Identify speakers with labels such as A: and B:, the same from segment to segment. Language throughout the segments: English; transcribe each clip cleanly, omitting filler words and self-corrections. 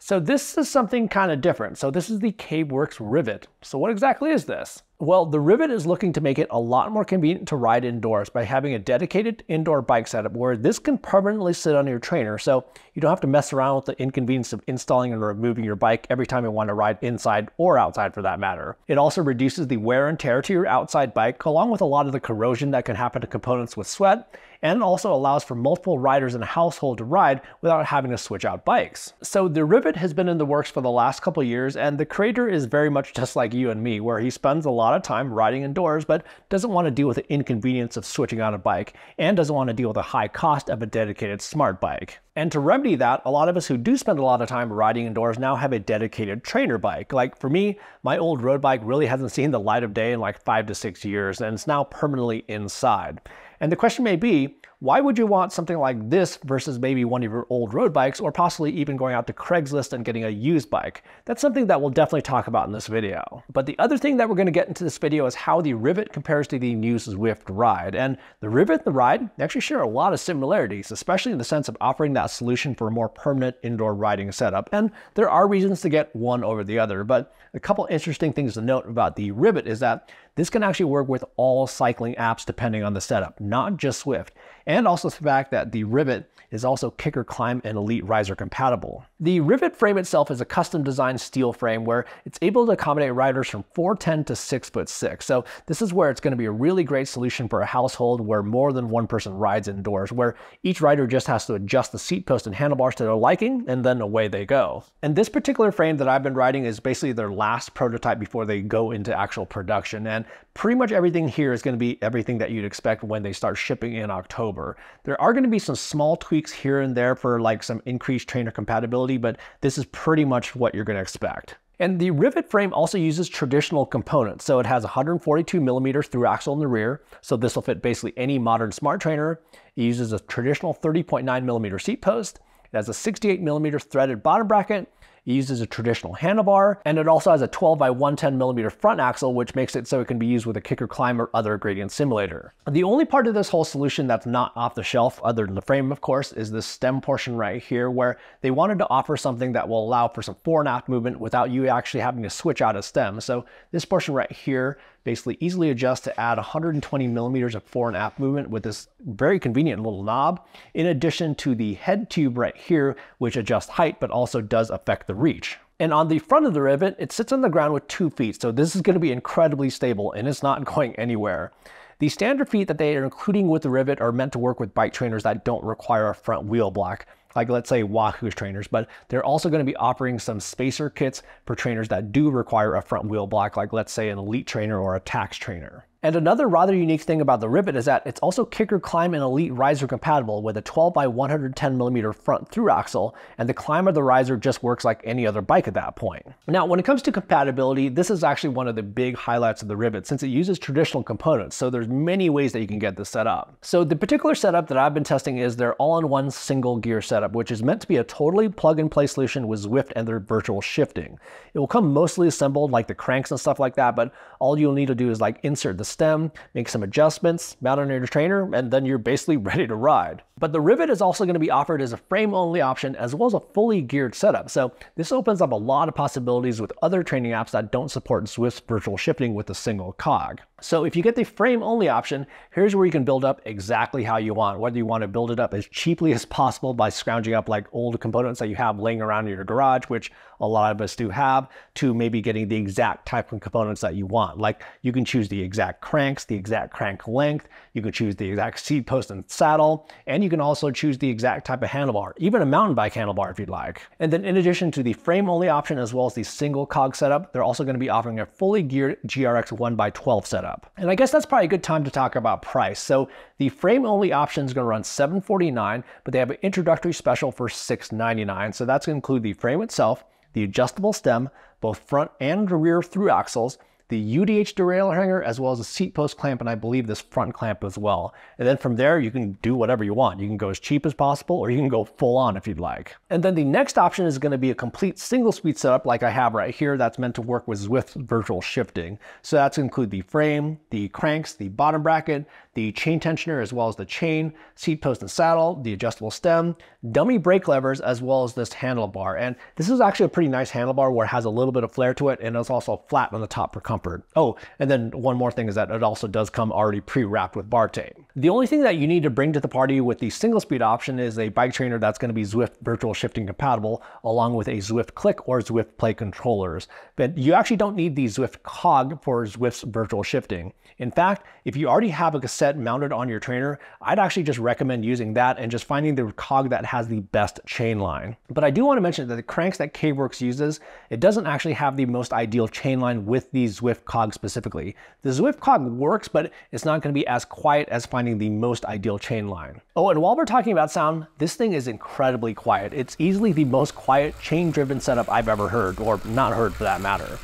A: So this is something kind of different. So this is the Caveworks Rivet. So what exactly is this? Well, the Rivet is looking to make it a lot more convenient to ride indoors by having a dedicated indoor bike setup where this can permanently sit on your trainer, so you don't have to mess around with the inconvenience of installing and removing your bike every time you want to ride inside or outside for that matter. It also reduces the wear and tear to your outside bike, along with a lot of the corrosion that can happen to components with sweat, and also allows for multiple riders in a household to ride without having to switch out bikes. So the Rivet has been in the works for the last couple years, and the creator is very much just like you and me, where he spends a lot of time riding indoors, but doesn't want to deal with the inconvenience of switching out a bike, and doesn't want to deal with the high cost of a dedicated smart bike. And to remedy that, a lot of us who do spend a lot of time riding indoors now have a dedicated trainer bike. Like for me, my old road bike really hasn't seen the light of day in like 5 to 6 years, and it's now permanently inside. And the question may be, why would you want something like this versus maybe one of your old road bikes, or possibly even going out to Craigslist and getting a used bike? That's something that we'll definitely talk about in this video. But the other thing that we're going to get into this video is how the Rivet compares to the new Zwift Ride. And the Rivet and the Ride actually share a lot of similarities, especially in the sense of offering that solution for a more permanent indoor riding setup. And there are reasons to get one over the other, but a couple interesting things to note about the Rivet is that this can actually work with all cycling apps depending on the setup, not just Zwift. And also the fact that the Rivet is also Kicker Climb and Elite Riser compatible. The Rivet frame itself is a custom designed steel frame where it's able to accommodate riders from 4'10" to 6'6". So this is where it's going to be a really great solution for a household where more than one person rides indoors, where each rider just has to adjust the seat post and handlebars to their liking, and then away they go. And this particular frame that I've been riding is basically their last prototype before they go into actual production, and pretty much everything here is going to be everything that you'd expect when they start shipping in October. There are going to be some small tweaks here and there for like some increased trainer compatibility, but this is pretty much what you're going to expect. And the Rivet frame also uses traditional components. So it has 142mm through axle in the rear. So this will fit basically any modern smart trainer. It uses a traditional 30.9mm seat post. It has a 68mm threaded bottom bracket. It uses a traditional handlebar, and it also has a 12x110mm front axle, which makes it so it can be used with a Kicker Climb or other gradient simulator. The only part of this whole solution that's not off the shelf, other than the frame of course, is this stem portion right here, where they wanted to offer something that will allow for some fore and aft movement without you actually having to switch out a stem. So this portion right here basically easily adjusts to add 120mm of fore and aft movement with this very convenient little knob, in addition to the head tube right here, which adjusts height but also does affect the reach. And on the front of the Rivet, it sits on the ground with 2 feet, so this is going to be incredibly stable and it's not going anywhere. The standard feet that they are including with the Rivet are meant to work with bike trainers that don't require a front wheel block, like let's say Wahoo's trainers, but they're also going to be offering some spacer kits for trainers that do require a front wheel block, like let's say an Elite trainer or a Tax trainer. And another rather unique thing about the Rivet is that it's also Kicker Climb and Elite Riser compatible with a 12x110mm front through axle, and the climb or the riser just works like any other bike at that point. Now, when it comes to compatibility, this is actually one of the big highlights of the Rivet since it uses traditional components, so there's many ways that you can get this set up. So the particular setup that I've been testing is their all-in-one single gear setup, which is meant to be a totally plug-and-play solution with Zwift and their virtual shifting. It will come mostly assembled like the cranks and stuff like that, but all you'll need to do is like insert the stem, make some adjustments, mount on your trainer, and then you're basically ready to ride. But the Rivet is also going to be offered as a frame-only option as well as a fully geared setup. So this opens up a lot of possibilities with other training apps that don't support Zwift's virtual shifting with a single cog. So if you get the frame-only option, here's where you can build up exactly how you want. Whether you want to build it up as cheaply as possible by scrounging up like old components that you have laying around in your garage, which a lot of us do have, to maybe getting the exact type of components that you want. Like you can choose the exact cranks, the exact crank length, you can choose the exact seat post and saddle, and you can also choose the exact type of handlebar, even a mountain bike handlebar if you'd like. And then in addition to the frame-only option as well as the single cog setup, they're also going to be offering a fully geared GRX 1x12 setup. And I guess that's probably a good time to talk about price. So the frame-only option is going to run $749, but they have an introductory special for $699. So that's going to include the frame itself, the adjustable stem, both front and rear through axles, the UDH derailleur hanger, as well as a seat post clamp, and I believe this front clamp as well. And then from there, you can do whatever you want. You can go as cheap as possible, or you can go full on if you'd like. And then the next option is going to be a complete single speed setup like I have right here that's meant to work with Zwift virtual shifting. So that's going to include the frame, the cranks, the bottom bracket, the chain tensioner as well as the chain, seat post and saddle, the adjustable stem, dummy brake levers, as well as this handlebar. And this is actually a pretty nice handlebar where it has a little bit of flair to it, and it's also flat on the top for comfort. Oh, and then one more thing is that it also does come already pre-wrapped with bar tape. The only thing that you need to bring to the party with the single speed option is a bike trainer that's going to be Zwift virtual shifting compatible, along with a Zwift Click or Zwift Play controllers. But you actually don't need the Zwift cog for Zwift's virtual shifting. In fact, if you already have a cassette mounted on your trainer, I'd actually just recommend using that and just finding the cog that has the best chain line. But I do want to mention that the cranks that Caveworks uses, it doesn't actually have the most ideal chain line with the Zwift cog specifically. The Zwift cog works, but it's not going to be as quiet as finding the most ideal chain line. Oh, and while we're talking about sound, this thing is incredibly quiet. It's easily the most quiet chain-driven setup I've ever heard, or not heard for that matter.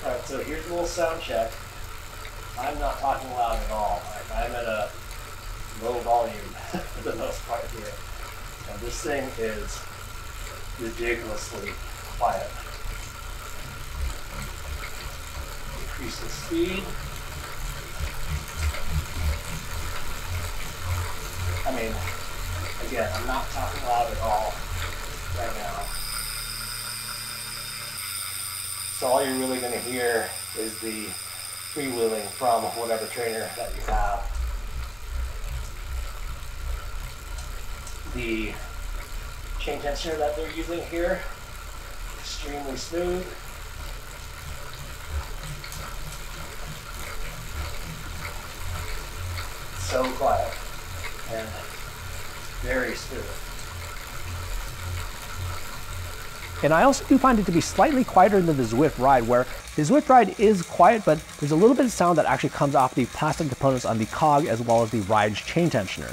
A: All right, so here's a little sound check. I'm not talking loud at all. I'm at a low volume for the most part here. And this thing is ridiculously quiet. Increase the speed. I mean, again, I'm not talking loud at all right now. So all you're really going to hear is the freewheeling from whatever trainer that you have. The chain tensioner that they're using here, extremely smooth. So quiet and very smooth. And I also do find it to be slightly quieter than the Zwift Ride, where the Zwift Ride is quiet, but there's a little bit of sound that actually comes off the plastic components on the cog as well as the Ride's chain tensioner.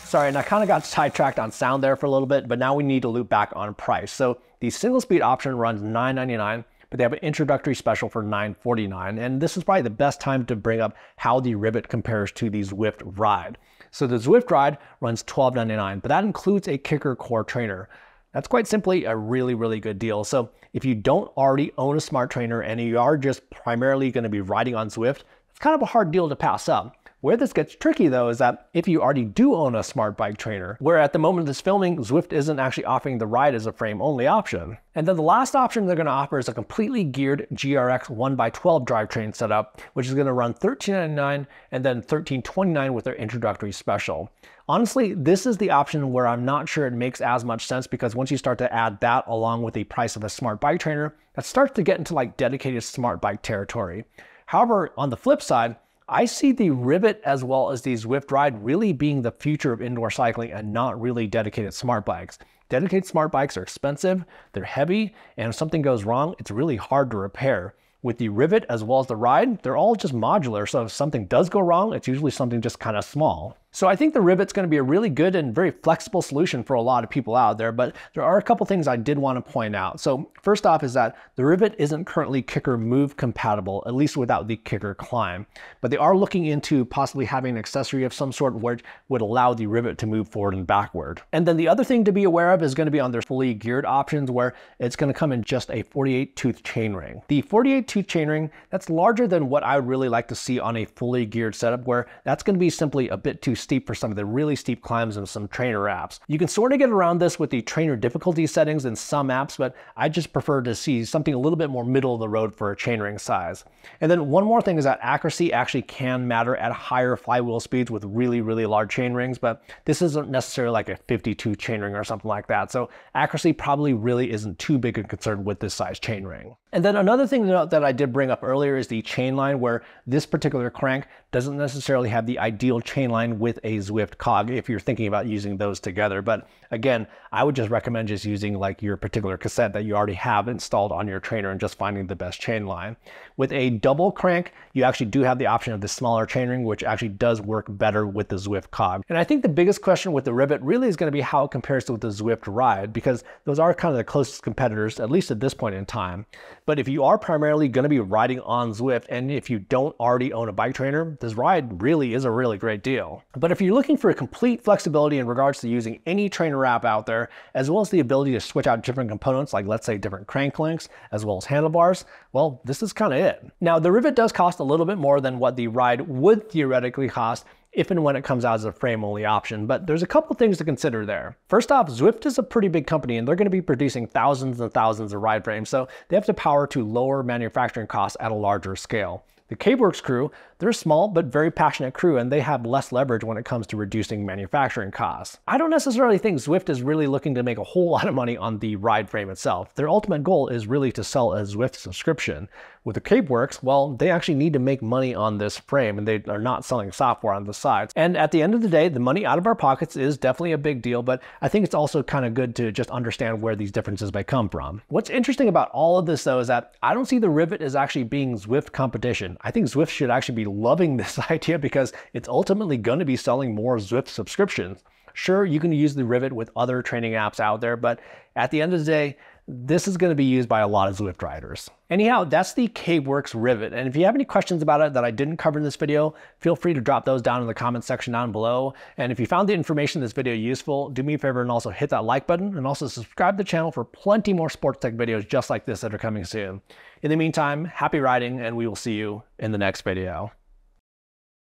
A: Sorry, and I kind of got sidetracked on sound there for a little bit, but now we need to loop back on price. So the single speed option runs $999, but they have an introductory special for $949. And this is probably the best time to bring up how the Rivet compares to the Zwift Ride. So the Zwift Ride runs $1299, but that includes a Kicker Core trainer. That's quite simply a really, really good deal. So if you don't already own a smart trainer and you are just primarily going to be riding on Zwift, it's kind of a hard deal to pass up. Where this gets tricky though is that if you already do own a smart bike trainer, where at the moment of this filming, Zwift isn't actually offering the Ride as a frame only option. And then the last option they're going to offer is a completely geared GRX 1x12 drivetrain setup, which is going to run $1399 and then $1329 with their introductory special. Honestly, this is the option where I'm not sure it makes as much sense, because once you start to add that along with the price of a smart bike trainer, that starts to get into like dedicated smart bike territory. However, on the flip side, I see the Rivet as well as the Zwift Ride really being the future of indoor cycling and not really dedicated smart bikes. Dedicated smart bikes are expensive, they're heavy, and if something goes wrong, it's really hard to repair. With the Rivet as well as the Ride, they're all just modular, so if something does go wrong, it's usually something just kind of small. So I think the Rivet's going to be a really good and very flexible solution for a lot of people out there, but there are a couple things I did want to point out. So first off is that the Rivet isn't currently Kicker Move compatible, at least without the Kicker Climb, but they are looking into possibly having an accessory of some sort which would allow the Rivet to move forward and backward. And then the other thing to be aware of is going to be on their fully geared options, where it's going to come in just a 48-tooth chainring. The 48-tooth chainring, that's larger than what I would really like to see on a fully geared setup, where that's going to be simply a bit too steep for some of the really steep climbs and some trainer apps. You can sort of get around this with the trainer difficulty settings in some apps, but I just prefer to see something a little bit more middle of the road for a chainring size. And then one more thing is that accuracy actually can matter at higher flywheel speeds with really, really large chain rings, but this isn't necessarily like a 52 chainring or something like that. So accuracy probably really isn't too big a concern with this size chainring. And then another thing to note that I did bring up earlier is the chain line, where this particular crank doesn't necessarily have the ideal chain line with a Zwift cog if you're thinking about using those together. But again, I would just recommend just using like your particular cassette that you already have installed on your trainer and just finding the best chain line. With a double crank, you actually do have the option of the smaller chainring, which actually does work better with the Zwift cog. And I think the biggest question with the Rivet really is going to be how it compares to the Zwift Ride, because those are kind of the closest competitors, at least at this point in time. But if you are primarily going to be riding on Zwift, and if you don't already own a bike trainer, this ride really is a really great deal. But if you're looking for a complete flexibility in regards to using any trainer app out there, as well as the ability to switch out different components, like let's say different crank links, as well as handlebars, well, this is kind of it. Now, the Rivet does cost a little bit more than what the ride would theoretically cost if and when it comes out as a frame-only option, but there's a couple things to consider there. First off, Zwift is a pretty big company, and they're going to be producing thousands and thousands of ride frames, so they have the power to lower manufacturing costs at a larger scale. The Caveworks crew, they're a small but very passionate crew, and they have less leverage when it comes to reducing manufacturing costs. I don't necessarily think Zwift is really looking to make a whole lot of money on the ride frame itself. Their ultimate goal is really to sell a Zwift subscription. With the Caveworks, well, they actually need to make money on this frame, and they are not selling software on the sides. And at the end of the day, the money out of our pockets is definitely a big deal, but I think it's also kind of good to just understand where these differences may come from. What's interesting about all of this, though, is that I don't see the Rivet as actually being Zwift competition. I think Zwift should actually be loving this idea because it's ultimately going to be selling more Zwift subscriptions. Sure, you can use the Rivet with other training apps out there, but at the end of the day, this is going to be used by a lot of Zwift riders. Anyhow, that's the Caveworks Rivet, and if you have any questions about it that I didn't cover in this video, feel free to drop those down in the comments section down below. And if you found the information in this video useful, do me a favor and also hit that like button, and also subscribe to the channel for plenty more sports tech videos just like this that are coming soon. In the meantime, happy riding, and we will see you in the next video.